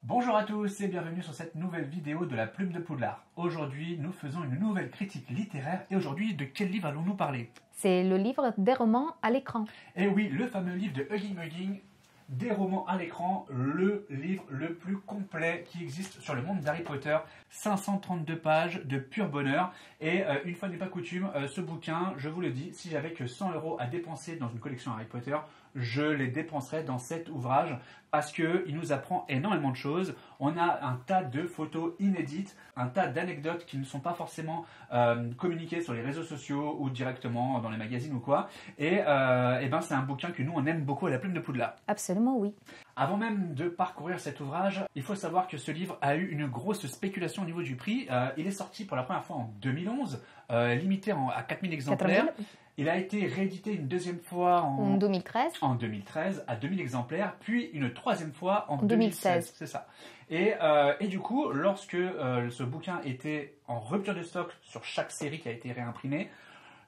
Bonjour à tous et bienvenue sur cette nouvelle vidéo de la Plume de Poudlard. Aujourd'hui, nous faisons une nouvelle critique littéraire et aujourd'hui, de quel livre allons-nous parler? C'est le livre des romans à l'écran. Et oui, le fameux livre de Hugging Mugging, des romans à l'écran, le livre le plus complet qui existe sur le monde d'Harry Potter. 532 pages de pur bonheur. Et une fois n'est pas coutume, ce bouquin, je vous le dis, si j'avais que 100 € à dépenser dans une collection Harry Potter, je les dépenserais dans cet ouvrage parce qu'il nous apprend énormément de choses. On a un tas de photos inédites, un tas d'anecdotes qui ne sont pas forcément communiquées sur les réseaux sociaux ou directement dans les magazines ou quoi. Et ben c'est un bouquin que nous on aime beaucoup à la Plume de Poudlard. Absolument oui. Avant même de parcourir cet ouvrage, il faut savoir que ce livre a eu une grosse spéculation au niveau du prix. Il est sorti pour la première fois en 2011, limité à 4000 exemplaires. 4000. Il a été réédité une deuxième fois En 2013. En 2013 à 2000 exemplaires, puis une troisième fois en 2016. C'est ça. Et du coup, lorsque ce bouquin était en rupture de stock sur chaque série qui a été réimprimée,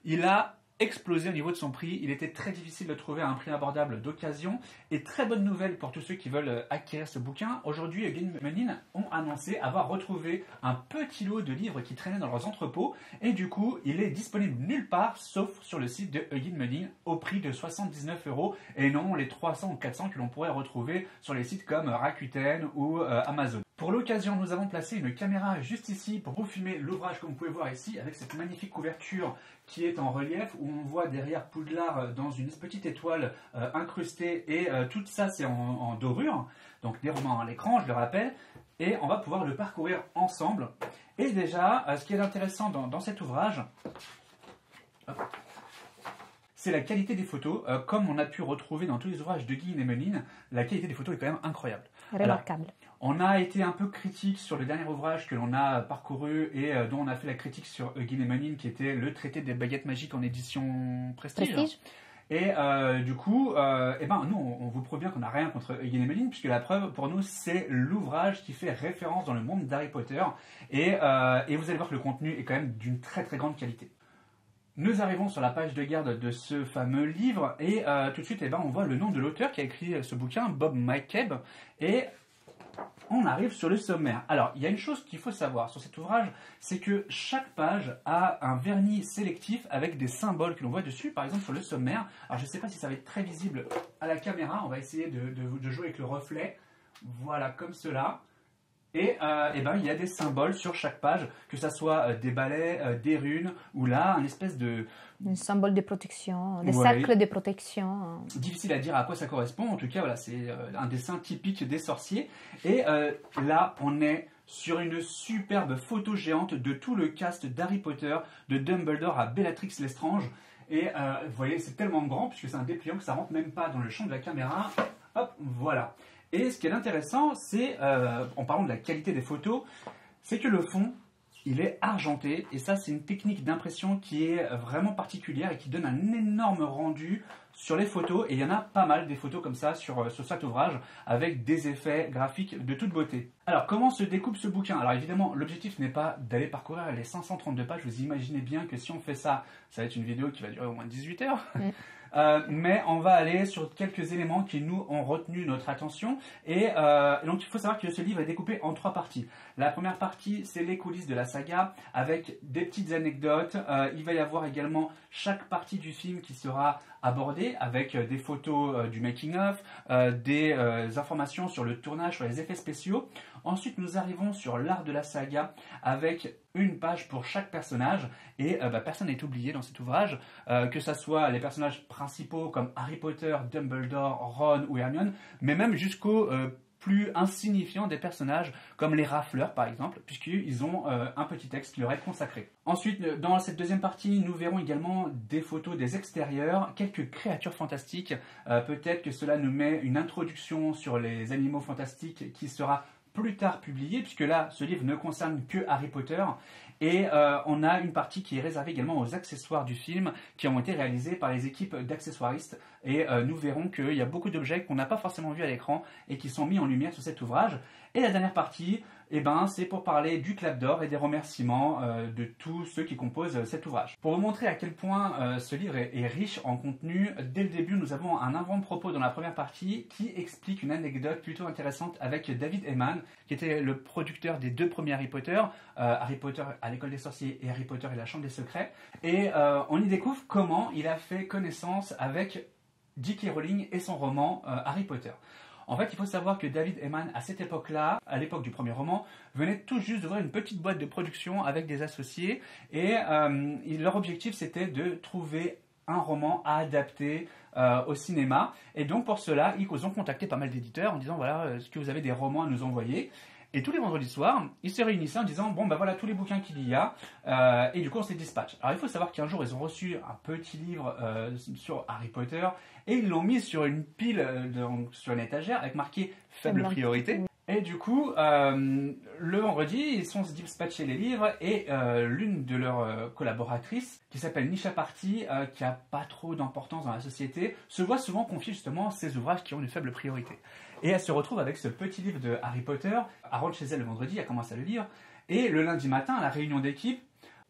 il a explosé au niveau de son prix. Il était très difficile de trouver à un prix abordable d'occasion. Et très bonne nouvelle pour tous ceux qui veulent acquérir ce bouquin. Aujourd'hui, Hugging Mugging ont annoncé avoir retrouvé un petit lot de livres qui traînaient dans leurs entrepôts. Et du coup, il est disponible nulle part sauf sur le site de Hugging Mugging au prix de 79 € et non les 300 ou 400 que l'on pourrait retrouver sur les sites comme Rakuten ou Amazon. Pour l'occasion, nous avons placé une caméra juste ici pour vous filmer l'ouvrage comme vous pouvez voir ici avec cette magnifique couverture qui est en relief où on voit derrière Poudlard dans une petite étoile incrustée et tout ça c'est en dorure, donc des romans à l'écran je le rappelle, et on va pouvoir le parcourir ensemble. Et déjà, ce qui est intéressant dans cet ouvrage, c'est la qualité des photos. Comme on a pu retrouver dans tous les ouvrages de Hugging Mugging, la qualité des photos est quand même incroyable. Remarquable. Alors, on a été un peu critique sur le dernier ouvrage que l'on a parcouru et dont on a fait la critique sur Hugging Mugging, qui était le traité des baguettes magiques en édition Prestige. Et du coup, nous, on vous prouve bien qu'on n'a rien contre Hugging Mugging, puisque la preuve, pour nous, c'est l'ouvrage qui fait référence dans le monde d'Harry Potter. Et vous allez voir que le contenu est quand même d'une très très grande qualité. Nous arrivons sur la page de garde de ce fameux livre et tout de suite, on voit le nom de l'auteur qui a écrit ce bouquin, Bob McCabe, et on arrive sur le sommaire. Alors, il y a une chose qu'il faut savoir sur cet ouvrage, c'est que chaque page a un vernis sélectif avec des symboles que l'on voit dessus, par exemple sur le sommaire. Alors, je ne sais pas si ça va être très visible à la caméra, on va essayer de jouer avec le reflet, voilà, comme cela. Et il y a des symboles sur chaque page, que ce soit des balais, des runes, ou là, un espèce de... Un symbole de protection, des cercles de protection. Difficile à dire à quoi ça correspond, en tout cas, voilà, c'est un dessin typique des sorciers. Et là, on est sur une superbe photo géante de tout le cast d'Harry Potter, de Dumbledore à Bellatrix Lestrange. Et vous voyez, c'est tellement grand, puisque c'est un dépliant que ça rentre même pas dans le champ de la caméra. Hop, voilà. Et ce qui est intéressant, c'est, en parlant de la qualité des photos, c'est que le fond, il est argenté. Et ça, c'est une technique d'impression qui est vraiment particulière et qui donne un énorme rendu sur les photos. Et il y en a pas mal des photos comme ça sur cet ouvrage, avec des effets graphiques de toute beauté. Alors, comment se découpe ce bouquin? Alors évidemment, l'objectif n'est pas d'aller parcourir les 532 pages. Vous imaginez bien que si on fait ça, ça va être une vidéo qui va durer au moins 18 heures. Mais on va aller sur quelques éléments qui nous ont retenu notre attention. Et donc il faut savoir que ce livre est découpé en 3 parties. La première partie, c'est les coulisses de la saga avec des petites anecdotes. Il va y avoir également chaque partie du film qui sera abordée avec des photos du making-of, des informations sur le tournage, sur les effets spéciaux. Ensuite, nous arrivons sur l'art de la saga avec une page pour chaque personnage. Et personne n'est oublié dans cet ouvrage, que ce soit les personnages principaux comme Harry Potter, Dumbledore, Ron ou Hermione, mais même jusqu'aux plus insignifiants des personnages comme les rafleurs par exemple, puisqu'ils ont un petit texte qui leur est consacré. Ensuite, dans cette deuxième partie, nous verrons également des photos des extérieurs, quelques créatures fantastiques. Peut-être que cela nous met une introduction sur les animaux fantastiques qui sera plus tard publié, puisque là, ce livre ne concerne que Harry Potter. Et on a une partie qui est réservée également aux accessoires du film, qui ont été réalisés par les équipes d'accessoiristes et nous verrons qu'il y a beaucoup d'objets qu'on n'a pas forcément vus à l'écran et qui sont mis en lumière sur cet ouvrage. Et la dernière partie, eh ben, c'est pour parler du clap d'or et des remerciements de tous ceux qui composent cet ouvrage. Pour vous montrer à quel point ce livre est riche en contenu, dès le début nous avons un avant-propos dans la première partie qui explique une anecdote plutôt intéressante avec David Heyman, qui était le producteur des 2 premiers Harry Potter, Harry Potter à l'école des sorciers et Harry Potter et la chambre des secrets. Et on y découvre comment il a fait connaissance avec J.K. Rowling et son roman Harry Potter. En fait, il faut savoir que David Heyman, à cette époque-là, à l'époque du premier roman, venait tout juste d'ouvrir une petite boîte de production avec des associés. Et leur objectif, c'était de trouver un roman à adapter au cinéma. Et donc, pour cela, ils ont contacté pas mal d'éditeurs en disant, voilà, est-ce que vous avez des romans à nous envoyer ? Et tous les vendredis soirs, ils se réunissaient en disant, bon, ben voilà tous les bouquins qu'il y a, et du coup, on se les dispatche. Alors, il faut savoir qu'un jour, ils ont reçu un petit livre sur Harry Potter, et ils l'ont mis sur une pile, sur une étagère, avec marqué « faible priorité ». Et du coup, le vendredi, ils sont dispatchés les livres, et l'une de leurs collaboratrices, qui s'appelle Nisha Party, qui n'a pas trop d'importance dans la société, se voit souvent confier justement ces ouvrages qui ont une faible priorité. Et elle se retrouve avec ce petit livre de Harry Potter. Elle rentre chez elle le vendredi, elle commence à le lire. Et le lundi matin, à la réunion d'équipe,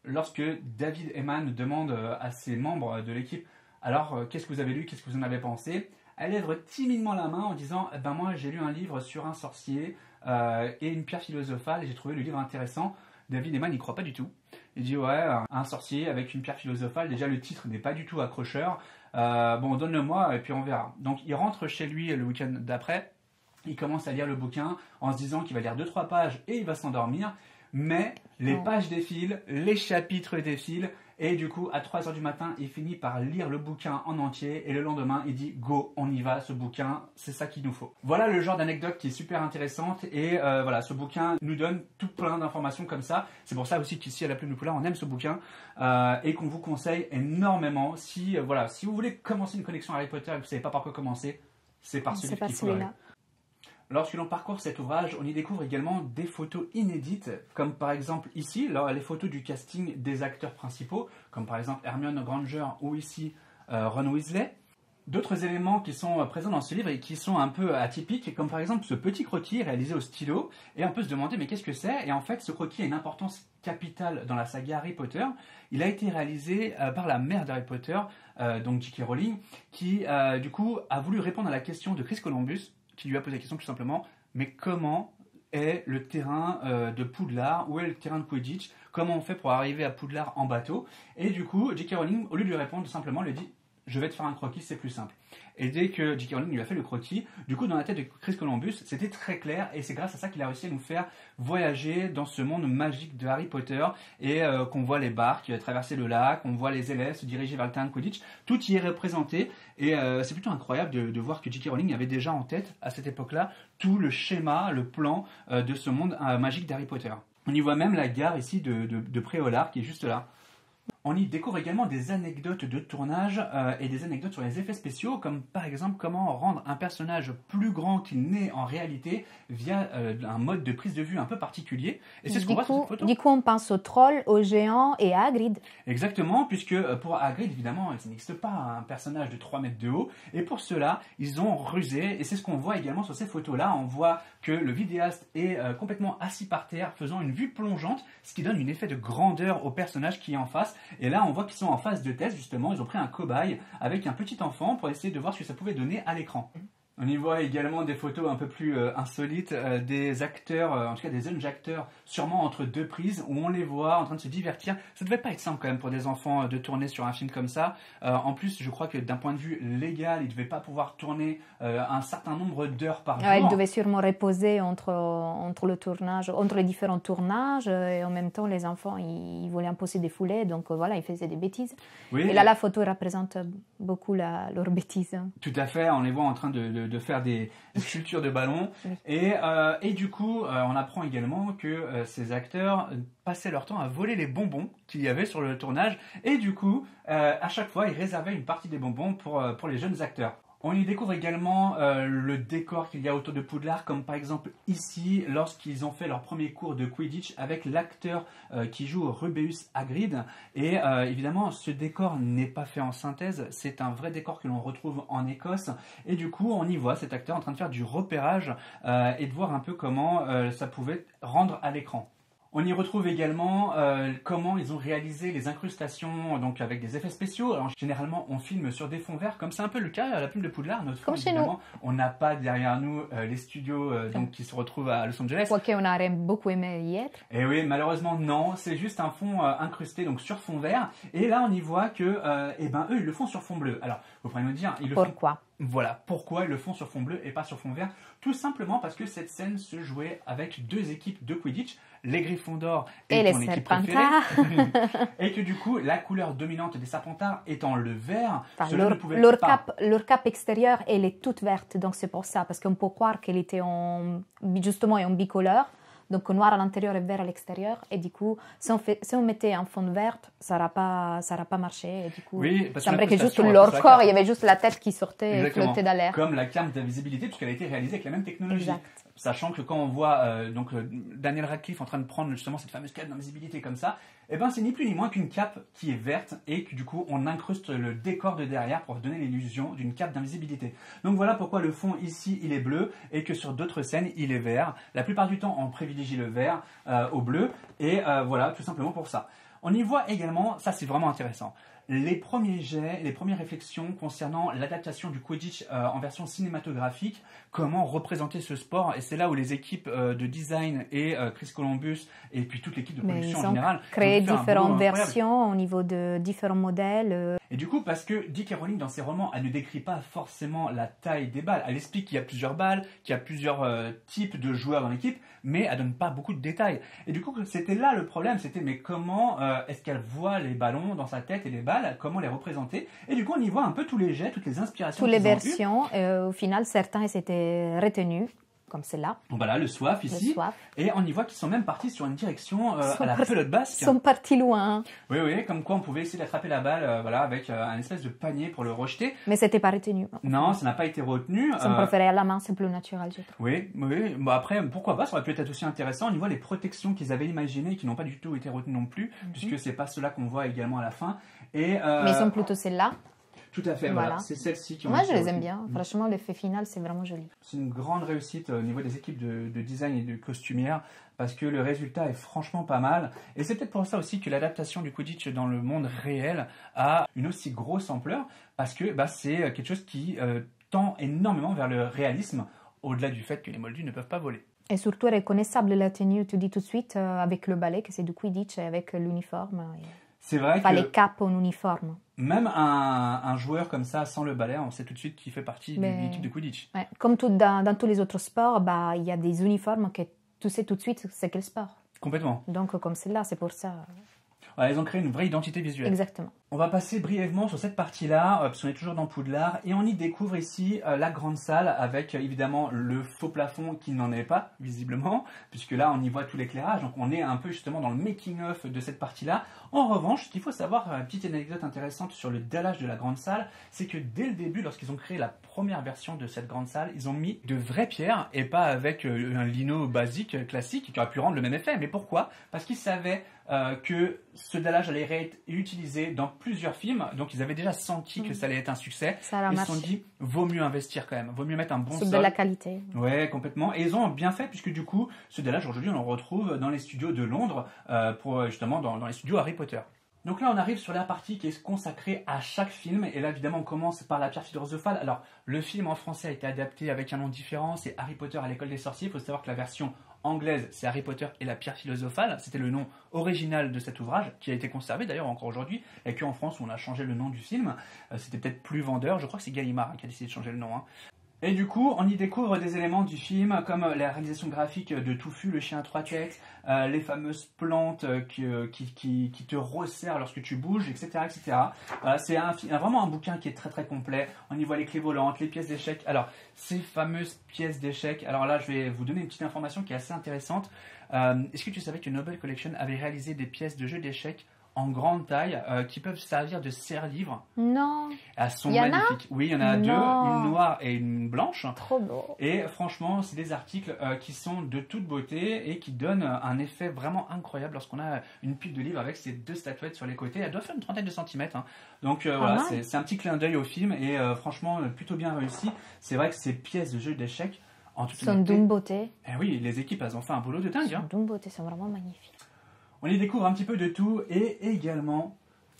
lorsque David Heyman demande à ses membres de l'équipe « Alors, qu'est-ce que vous avez lu, qu'est-ce que vous en avez pensé ?» Elle lève timidement la main en disant « Ben moi, j'ai lu un livre sur un sorcier et une pierre philosophale et j'ai trouvé le livre intéressant. » David Heyman n'y croit pas du tout. Il dit « Ouais, un sorcier avec une pierre philosophale, déjà le titre n'est pas du tout accrocheur. Bon, donne-le-moi et puis on verra. » Donc, il rentre chez lui le week-end d'après. Il commence à lire le bouquin en se disant qu'il va lire 2-3 pages et il va s'endormir. Mais les pages défilent, les chapitres défilent. Et du coup, à 3h du matin, il finit par lire le bouquin en entier. Et le lendemain, il dit « Go, on y va, ce bouquin, c'est ça qu'il nous faut ». Voilà le genre d'anecdote qui est super intéressante. Et voilà, ce bouquin nous donne tout plein d'informations comme ça. C'est pour ça aussi qu'ici, à la Plume de Poulard, on aime ce bouquin. Et qu'on vous conseille énormément. Si vous voulez commencer une connexion Harry Potter et que vous ne savez pas par quoi commencer, c'est par ce livre qu'il faut aller. Lorsque l'on parcourt cet ouvrage, on y découvre également des photos inédites, comme par exemple ici, les photos du casting des acteurs principaux, comme par exemple Hermione Granger ou ici Ron Weasley. D'autres éléments qui sont présents dans ce livre et qui sont un peu atypiques, comme par exemple ce petit croquis réalisé au stylo, et on peut se demander mais qu'est-ce que c'est ? Et en fait, ce croquis a une importance capitale dans la saga Harry Potter. Il a été réalisé par la mère d'Harry Potter, donc J.K. Rowling, qui du coup a voulu répondre à la question de Chris Columbus, qui lui a posé la question tout simplement, mais comment est le terrain de Poudlard, où est le terrain de Quidditch, comment on fait pour arriver à Poudlard en bateau? Et du coup, J.K. Rowling, au lieu de lui répondre, tout simplement, lui dit « Je vais te faire un croquis, c'est plus simple ». Et dès que J.K. Rowling lui a fait le croquis, du coup, dans la tête de Chris Columbus, c'était très clair, et c'est grâce à ça qu'il a réussi à nous faire voyager dans ce monde magique de Harry Potter, et qu'on voit les barques traverser le lac, on voit les élèves se diriger vers le terrain de Quidditch, tout y est représenté, et c'est plutôt incroyable de voir que J.K. Rowling avait déjà en tête, à cette époque-là, tout le schéma, le plan de ce monde magique d'Harry Potter. On y voit même la gare ici de Préolard, qui est juste là. On y découvre également des anecdotes de tournage et des anecdotes sur les effets spéciaux, comme par exemple comment rendre un personnage plus grand qu'il n'est en réalité via un mode de prise de vue un peu particulier. Et c'est ce qu'on voit sur cette photo. Du coup, on pense au troll, au géant et à Hagrid. Exactement, puisque pour Hagrid, évidemment, il n'existe pas un personnage de 3 mètres de haut. Et pour cela, ils ont rusé. Et c'est ce qu'on voit également sur ces photos-là. On voit que le vidéaste est complètement assis par terre, faisant une vue plongeante, ce qui donne un effet de grandeur au personnage qui est en face. Et là, on voit qu'ils sont en phase de test, justement. Ils ont pris un cobaye avec un petit enfant pour essayer de voir ce que ça pouvait donner à l'écran. On y voit également des photos un peu plus insolites des acteurs, en tout cas des jeunes acteurs, sûrement entre 2 prises, où on les voit en train de se divertir. Ça devait pas être simple quand même pour des enfants de tourner sur un film comme ça. En plus, je crois que d'un point de vue légal, ils ne devaient pas pouvoir tourner un certain nombre d'heures par jour. Ils devaient sûrement reposer entre le tournage, entre les différents tournages, et en même temps, les enfants, ils voulaient imposer des foulées, donc voilà, ils faisaient des bêtises. Oui, et là, la photo représente beaucoup leur bêtise. Tout à fait, on les voit en train de faire des sculptures de ballons. Et du coup, on apprend également que ces acteurs passaient leur temps à voler les bonbons qu'il y avait sur le tournage. Et du coup, à chaque fois, ils réservaient une partie des bonbons pour les jeunes acteurs. On y découvre également le décor qu'il y a autour de Poudlard, comme par exemple ici, lorsqu'ils ont fait leur premier cours de Quidditch avec l'acteur qui joue Rubeus Hagrid. Et évidemment, ce décor n'est pas fait en synthèse, c'est un vrai décor que l'on retrouve en Écosse. Et du coup, on y voit cet acteur en train de faire du repérage et de voir un peu comment ça pouvait rendre à l'écran. On y retrouve également comment ils ont réalisé les incrustations donc avec des effets spéciaux. Alors, généralement, on filme sur des fonds verts, comme c'est un peu le cas à la plume de Poudlard. Notre comme chez nous. On n'a pas derrière nous les studios donc, qui se retrouvent à Los Angeles. Quoique on aurait beaucoup aimé y être. Et oui, malheureusement, non. C'est juste un fond incrusté donc sur fond vert. Et là, on y voit que eux, ils le font sur fond bleu. Alors, vous pourriez nous dire, ils le Pourquoi ? Voilà, pourquoi ils le font sur fond bleu et pas sur fond vert? Tout simplement parce que cette scène se jouait avec deux équipes de Quidditch, les Gryffondor et ton équipe préférée. Et que du coup, la couleur dominante des Serpentards étant le vert, enfin, cela ne pouvait pas... Leur cape extérieure, elle est toute verte, donc c'est pour ça, parce qu'on peut croire qu'elle était justement en bicolore. Donc noir à l'intérieur et vert à l'extérieur. Et du coup, si on mettait un fond vert, ça n'aurait pas marché. Et du coup, oui, ça me que juste leur corps, il y avait juste la tête qui sortait et flottait dans l'air. Comme la cape d'invisibilité, puisqu'elle a été réalisée avec la même technologie. Exact. Sachant que quand on voit Daniel Radcliffe en train de prendre justement cette fameuse cape d'invisibilité comme ça, eh ben c'est ni plus ni moins qu'une cape qui est verte et que du coup on incruste le décor de derrière pour donner l'illusion d'une cape d'invisibilité. Donc voilà pourquoi le fond ici il est bleu et que sur d'autres scènes il est vert. La plupart du temps on privilégie le vert au bleu et voilà tout simplement pour ça. On y voit également, ça c'est vraiment intéressant, les premiers jets, les premières réflexions concernant l'adaptation du Quidditch en version cinématographique, comment représenter ce sport, et c'est là où les équipes de design et Chris Columbus et puis toute l'équipe de production en général créé différentes versions au niveau de différents modèles. Et du coup, parce que J.K. Rowling dans ses romans, elle ne décrit pas forcément la taille des balles, elle explique qu'il y a plusieurs balles, qu'il y a plusieurs types de joueurs dans l'équipe, mais elle donne pas beaucoup de détails. Et du coup, c'était là le problème, c'était mais comment est-ce qu'elle voit les ballons dans sa tête et les balles, comment les représenter. Et du coup, on y voit un peu tous les jets, toutes les inspirations. Toutes les versions, au final, certains s'étaient retenus, comme celle-là. Voilà, le soif ici. Le soif. Et on y voit qu'ils sont même partis sur une direction à la pelote basque. Ils sont partis loin. Oui, oui, comme quoi on pouvait essayer d'attraper la balle voilà, avec un espèce de panier pour le rejeter. Mais c'était pas retenu. Non, ça n'a pas été retenu. Ils ont préféré à la main, c'est plus naturel, je trouve. Oui, oui. Bon, après, pourquoi pas, ça aurait pu être aussi intéressant. On y voit les protections qu'ils avaient imaginées qui n'ont pas du tout été retenues non plus, puisque c'est pas cela qu'on voit également à la fin. Et, mais ils sont plutôt celles-là. Tout à fait, voilà. C'est celles-ci qui ont... Moi, je les aime bien. Franchement, l'effet final, c'est vraiment joli. C'est une grande réussite au niveau des équipes de design et de costumières, parce que le résultat est franchement pas mal. Et c'est peut-être pour ça aussi que l'adaptation du Quidditch dans le monde réel a une aussi grosse ampleur, parce que c'est quelque chose qui tend énormément vers le réalisme, au-delà du fait que les moldus ne peuvent pas voler. Et surtout reconnaissable la tenue, tu dis tout de suite, avec le balai, que c'est du Quidditch, et avec l'uniforme. C'est vrai que... les capes en uniforme. Même un joueur comme ça, sans le balai, on sait tout de suite qu'il fait partie d'une équipe de Quidditch. Ouais, comme dans tous les autres sports, il y a des uniformes que tu sais tout de suite c'est quel sport. Complètement. Donc comme celle-là, c'est pour ça. Ouais, ils ont créé une vraie identité visuelle. Exactement. On va passer brièvement sur cette partie-là, parce qu'on est toujours dans Poudlard, et on y découvre ici la grande salle avec évidemment le faux plafond qui n'en est pas, visiblement, puisque là on y voit tout l'éclairage, donc on est un peu justement dans le making-of de cette partie-là. En revanche, ce qu'il faut savoir, une petite anecdote intéressante sur le dallage de la grande salle, c'est que dès le début, lorsqu'ils ont créé la première version de cette grande salle, ils ont mis de vraies pierres et pas avec un lino basique, classique, qui aurait pu rendre le même effet. Mais pourquoi? Parce qu'ils savaient que ce dallage allait être utilisé dans plusieurs films, donc ils avaient déjà senti que ça allait être un succès. Ils se sont dit, vaut mieux investir quand même, vaut mieux mettre un bon sol. C'est de la qualité. Ouais, complètement. Et ils ont bien fait, puisque du coup, ce dallage, aujourd'hui, on le retrouve dans les studios de Londres, pour justement dans les studios Harry Potter. Donc là, on arrive sur la partie qui est consacrée à chaque film. Et là, évidemment, on commence par la pierre philosophale. Alors, le film en français a été adapté avec un nom différent. C'est Harry Potter à l'école des sorciers. Il faut savoir que la version anglaise, c'est Harry Potter et la pierre philosophale. C'était le nom original de cet ouvrage, qui a été conservé d'ailleurs encore aujourd'hui. Et qu'en France, on a changé le nom du film. C'était peut-être plus vendeur. Je crois que c'est Gallimard qui a décidé de changer le nom. Et du coup, on y découvre des éléments du film, comme la réalisation graphique de Touffu, le chien à trois têtes, les fameuses plantes qui te resserrent lorsque tu bouges, etc. etc. C'est vraiment un bouquin qui est très très complet. On y voit les clés volantes, les pièces d'échecs. Alors, ces fameuses pièces d'échecs, alors là, je vais vous donner une petite information qui est assez intéressante. Est-ce que tu savais que Noble Collection avait réalisé des pièces de jeux d'échecs en grande taille qui peuvent servir de serre-livres. Non. Elles sont magnifiques. Oui, il y en a deux, une noire et une blanche. Trop beau. Et franchement, c'est des articles qui sont de toute beauté et qui donnent un effet vraiment incroyable lorsqu'on a une pile de livres avec ces deux statuettes sur les côtés. Elles doivent faire une trentaine de centimètres. Hein. Donc voilà, c'est un petit clin d'œil au film et franchement, plutôt bien réussi. C'est vrai que ces pièces de jeu d'échecs, en toute sont d'une beauté. Eh oui, les équipes, elles ont fait un boulot de dingue. Sont d'une beauté, c'est vraiment magnifique. On y découvre un petit peu de tout et également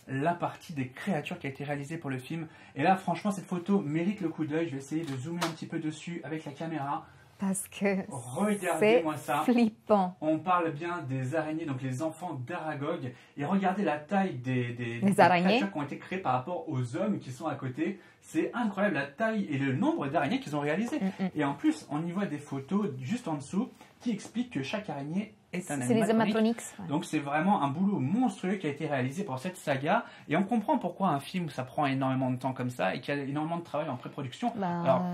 la partie des créatures qui a été réalisée pour le film. Et là, franchement, cette photo mérite le coup d'œil. Je vais essayer de zoomer un petit peu dessus avec la caméra. Parce que regardez-moi ça. Flippant. On parle bien des araignées, donc les enfants d'Aragog. Et regardez la taille des araignées créatures qui ont été créées par rapport aux hommes qui sont à côté. C'est incroyable la taille et le nombre d'araignées qu'ils ont réalisées. Et en plus, on y voit des photos juste en dessous qui expliquent que chaque araignée est un animatronique. C'est les animatronics. Ouais. Donc c'est vraiment un boulot monstrueux qui a été réalisé pour cette saga. Et on comprend pourquoi un film, ça prend énormément de temps comme ça et qu'il y a énormément de travail en pré-production.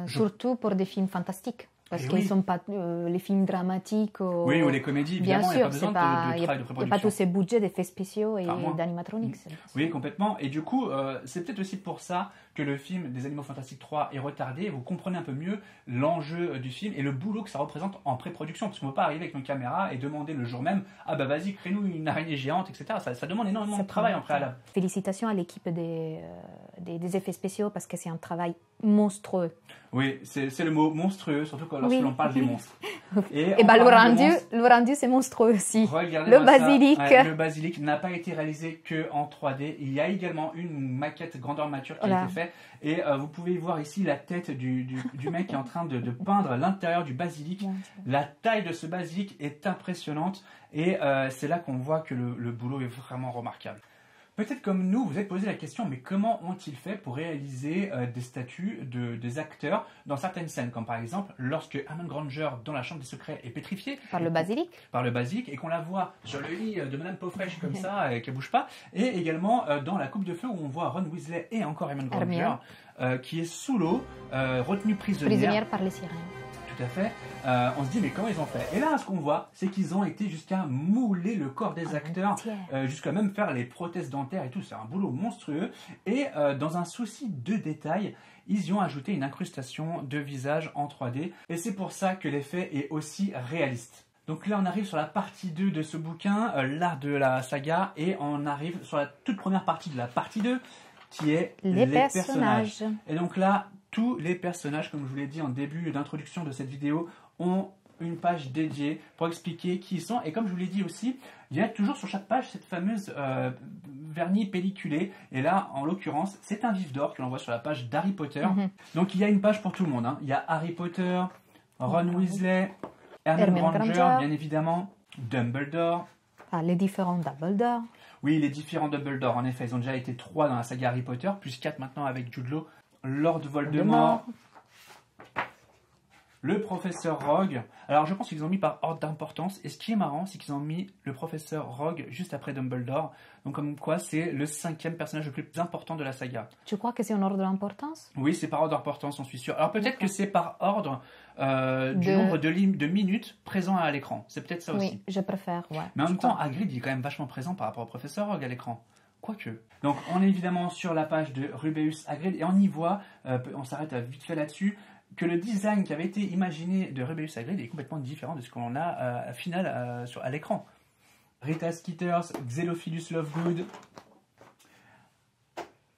Surtout pour des films fantastiques. Parce qu'ils ne sont pas les films dramatiques. Oui, ou les comédies, évidemment, il n'y a pas besoin de travail de pré-production. Il n'y a pas tous ces budgets d'effets spéciaux et d'animatronics. Oui, complètement. Et du coup, c'est peut-être aussi pour ça que le film des Animaux Fantastiques 3 est retardé. Vous comprenez un peu mieux l'enjeu du film et le boulot que ça représente en pré-production. Parce qu'on ne peut pas arriver avec nos caméras et demander le jour même « Ah bah vas-y, crée-nous une araignée géante, etc. » Ça demande énormément de travail en préalable. Félicitations à l'équipe des effets spéciaux parce que c'est un travail monstrueux. Oui, c'est le mot monstrueux, surtout lorsque l'on parle des monstres. Et le rendu, c'est monstrueux aussi. Le basilic. Le basilic n'a pas été réalisé qu'en 3D. Il y a également une maquette grandeur nature qui a été faite. Et vous pouvez voir ici la tête du mec qui est en train de peindre l'intérieur du basilic. La taille de ce basilic est impressionnante. Et c'est là qu'on voit que le boulot est vraiment remarquable. Peut-être comme nous, vous êtes posé la question, mais comment ont-ils fait pour réaliser des statues des acteurs dans certaines scènes, comme par exemple lorsque Hermione Granger dans la chambre des secrets est pétrifiée par le basilic, et qu'on la voit sur le lit de Madame Peaufraîche comme ça, et qu'elle bouge pas, et également dans la coupe de feu où on voit Ron Weasley et encore Hermione Granger qui est sous l'eau, retenue prisonnière par les sirènes. Tout à fait. On se dit mais comment ils ont fait? Et là ce qu'on voit c'est qu'ils ont été jusqu'à mouler le corps des acteurs, jusqu'à même faire les prothèses dentaires et tout. C'est un boulot monstrueux. Et dans un souci de détail, ils y ont ajouté une incrustation de visage en 3D. Et c'est pour ça que l'effet est aussi réaliste. Donc là on arrive sur la partie 2 de ce bouquin, l'art de la saga, et on arrive sur la toute première partie de la partie 2 qui est les personnages. Et donc là, tous les personnages, comme je vous l'ai dit en début d'introduction de cette vidéo, ont une page dédiée pour expliquer qui ils sont. Et comme je vous l'ai dit aussi, il y a toujours sur chaque page cette fameuse vernis pelliculé. Et là, en l'occurrence, c'est un vif d'or que l'on voit sur la page d'Harry Potter. Donc il y a une page pour tout le monde. Hein. Il y a Harry Potter, Ron Weasley, Hermione Granger, bien évidemment, Dumbledore. Les différents Dumbledore. Oui, les différents Dumbledore, en effet, ils ont déjà été 3 dans la saga Harry Potter, plus 4 maintenant avec Jude Law. Lord Voldemort, le professeur Rogue. Alors je pense qu'ils ont mis par ordre d'importance. Et ce qui est marrant, c'est qu'ils ont mis le professeur Rogue juste après Dumbledore. Donc comme quoi, c'est le 5e personnage le plus important de la saga. Tu crois que c'est en ordre d'importance? Oui, c'est par ordre d'importance, j'en suis sûr. Alors peut-être que c'est par ordre du nombre de minutes présents à l'écran. C'est peut-être ça aussi. Oui, je préfère, ouais. Mais en même temps, Hagrid il est quand même vachement présent par rapport au professeur Rogue à l'écran. Quoique. Donc on est évidemment sur la page de Rubeus Hagrid et on y voit, on s'arrête vite fait là-dessus, que le design qui avait été imaginé de Rubeus Hagrid est complètement différent de ce qu'on a à l'écran. Rita Skeeters, Xenophilus Lovegood,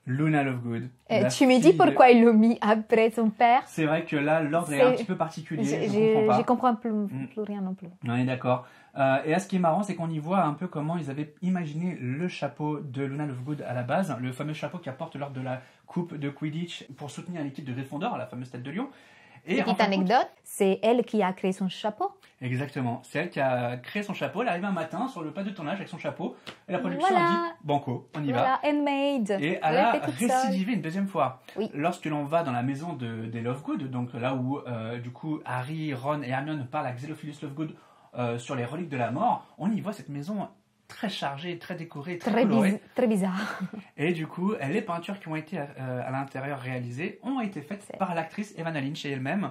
Luna Lovegood. Tu me dis pourquoi il l'a mis après son père? C'est vrai que là, l'ordre est un petit peu particulier. Je comprends plus rien non plus. On est d'accord. Et là, ce qui est marrant, c'est qu'on y voit un peu comment ils avaient imaginé le chapeau de Luna Lovegood à la base, le fameux chapeau qu'elle porte lors de la coupe de Quidditch pour soutenir l'équipe de Gryffondor, la fameuse tête de lion. Et petite anecdote, c'est elle qui a créé son chapeau. Exactement, c'est elle qui a créé son chapeau. Elle arrive un matin sur le pas de tournage avec son chapeau et la production a dit banco, on y va. Handmade. Et elle a récidivé une deuxième fois. Oui. Lorsque l'on va dans la maison des Lovegood, donc là où du coup Harry, Ron et Hermione parlent à Xenophilus Lovegood sur les reliques de la mort, on y voit cette maison très chargée, très décorée, très colorée. Très bizarre. Et du coup, les peintures qui ont été à l'intérieur réalisées ont été faites par l'actrice Evanna Lynch elle-même,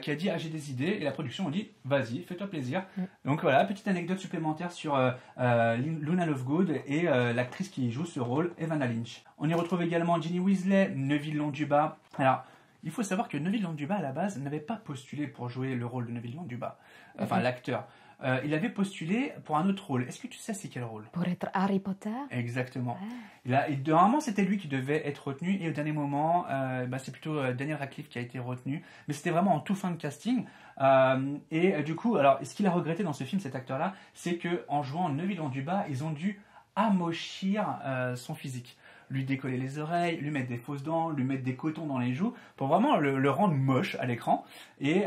qui a dit j'ai des idées, et la production a dit vas-y, fais-toi plaisir. Donc voilà, petite anecdote supplémentaire sur Luna Lovegood et l'actrice qui joue ce rôle, Evanna Lynch. On y retrouve également Ginny Weasley, Neville Londubat. Alors, il faut savoir que Neville Londubat, à la base, n'avait pas postulé pour jouer le rôle de Neville Londubat. Enfin, l'acteur. Il avait postulé pour un autre rôle. Est-ce que tu sais c'est quel rôle? Pour être Harry Potter? Exactement. Normalement, c'était lui qui devait être retenu. Et au dernier moment, c'est plutôt Daniel Radcliffe qui a été retenu. Mais c'était vraiment en tout fin de casting. Et du coup, alors, ce qu'il a regretté dans ce film, cet acteur-là, c'est qu'en jouant Neville Londubat, ils ont dû amochir son physique. Lui décoller les oreilles, lui mettre des fausses dents, lui mettre des cotons dans les joues, pour vraiment le rendre moche à l'écran. Et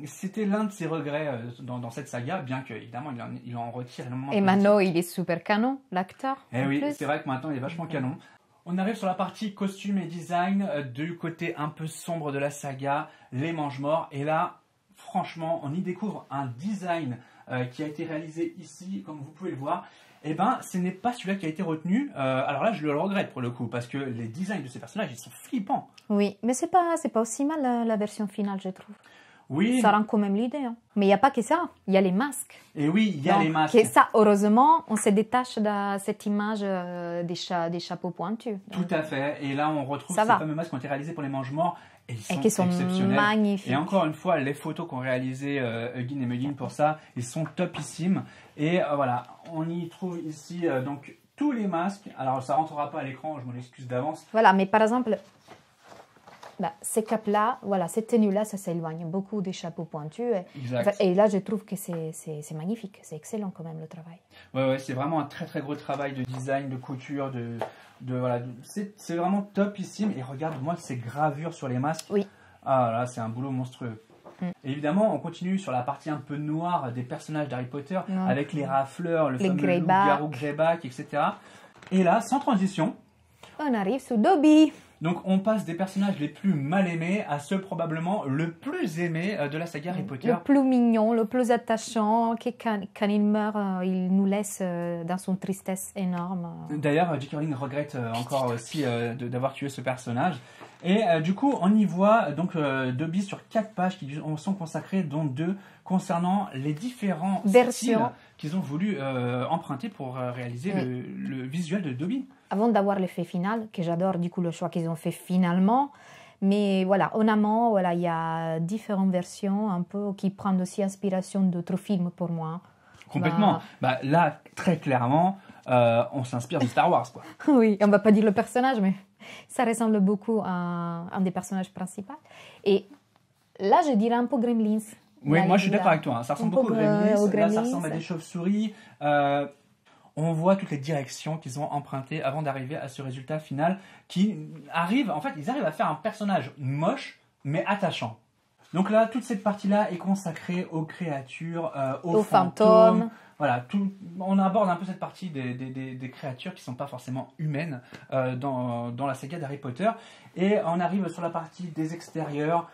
c'était l'un de ses regrets dans cette saga, bien qu'évidemment il en retire énormément. Et maintenant il est super canon, l'acteur. Eh oui, c'est vrai que maintenant il est vachement canon. On arrive sur la partie costume et design, du côté un peu sombre de la saga, les Mangemorts. Et là, franchement, on y découvre un design qui a été réalisé ici, comme vous pouvez le voir. Eh ben, ce n'est pas celui-là qui a été retenu. Alors là, je le regrette pour le coup, parce que les designs de ces personnages, ils sont flippants. Oui, mais c'est pas aussi mal la version finale, je trouve. Oui. Ça rend quand même l'idée. Hein. Mais il n'y a pas que ça, il y a les masques. Et oui, il y a les masques. Et ça, heureusement, on se détache de cette image des chapeaux pointus. Donc, tout à fait. Et là, on retrouve ces fameux masques qui ont été réalisés pour les Mangemorts. Et ils sont exceptionnels. Magnifiques. Et encore une fois, les photos qu'ont réalisées Huggin et Muggin pour ça, ils sont topissimes. Et voilà, on y trouve ici donc tous les masques. Alors, ça ne rentrera pas à l'écran, je m'en excuse d'avance. Voilà, mais par exemple, ces capes-là, voilà, cette tenue-là, ça s'éloigne beaucoup des chapeaux pointus. Et là, je trouve que c'est magnifique. C'est excellent quand même le travail. Ouais, c'est vraiment un très très gros travail de design, de couture, voilà, c'est vraiment topissime. Et regarde-moi ces gravures sur les masques. Oui. Ah là, c'est un boulot monstrueux. Et évidemment, on continue sur la partie un peu noire des personnages d'Harry Potter, avec les rafleurs, le fameux loup-garou Greyback, etc. Et là, sans transition, on arrive sur Dobby. Donc on passe des personnages les plus mal aimés à ceux probablement le plus aimé de la saga Harry Potter. Le plus mignon, le plus attachant, qui quand il meurt, il nous laisse dans son tristesse énorme. D'ailleurs, J.K. Rowling regrette encore aussi d'avoir tué ce personnage. Et du coup, on y voit donc Dobby sur 4 pages qui sont consacrées, dont 2 concernant les différents styles qu'ils ont voulu emprunter pour réaliser le visuel de Dobby. Avant d'avoir l'effet final, que j'adore du coup le choix qu'ils ont fait finalement, mais voilà, en amont, voilà, il y a différentes versions un peu qui prennent aussi inspiration d'autres films pour moi. Complètement. Là, très clairement, on s'inspire de Star Wars, quoi. Oui, on va pas dire le personnage, mais ça ressemble beaucoup à un des personnages principaux. Et là, je dirais un peu Gremlins. Oui, moi je suis d'accord avec toi. Hein. Ça ressemble beaucoup aux Gremlins. Là, ça ressemble à des chauves-souris. On voit toutes les directions qu'ils ont empruntées avant d'arriver à ce résultat final qui arrive, en fait, ils arrivent à faire un personnage moche mais attachant. Donc là, toute cette partie-là est consacrée aux créatures, aux fantômes. Voilà, on aborde un peu cette partie des créatures qui ne sont pas forcément humaines dans la saga d'Harry Potter. Et on arrive sur la partie des extérieurs.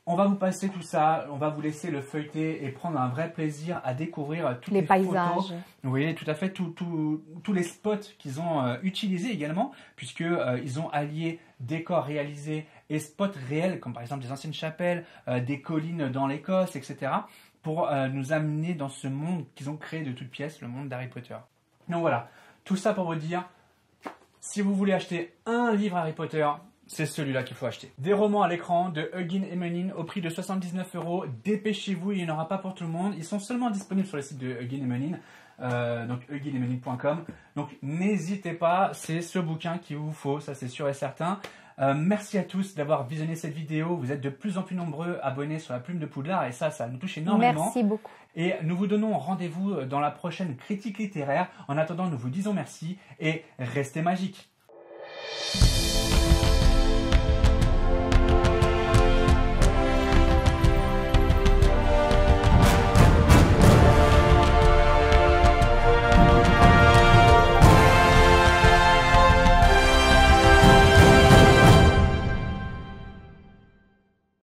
On va vous passer tout ça, on va vous laisser le feuilleter et prendre un vrai plaisir à découvrir toutes les paysages. Photos. Oui, tout à fait, tous les spots qu'ils ont utilisés également, puisqu'ils ont allié décors réalisés et spots réels, comme par exemple des anciennes chapelles, des collines dans l'Écosse, etc., pour nous amener dans ce monde qu'ils ont créé de toutes pièces, le monde d'Harry Potter. Donc voilà, tout ça pour vous dire, si vous voulez acheter un livre Harry Potter, c'est celui-là qu'il faut acheter. Des romans à l'écran de Huggin et Muggin au prix de 79 €. Dépêchez-vous, il n'y en aura pas pour tout le monde. Ils sont seulement disponibles sur le site de Huggin et Muggin, donc hugginemuggin.com. Donc n'hésitez pas, c'est ce bouquin qu'il vous faut, ça c'est sûr et certain. Merci à tous d'avoir visionné cette vidéo. Vous êtes de plus en plus nombreux abonnés sur la Plume de Poudlard et ça nous touche énormément. Merci beaucoup. Et nous vous donnons rendez-vous dans la prochaine critique littéraire. En attendant, nous vous disons merci et restez magiques.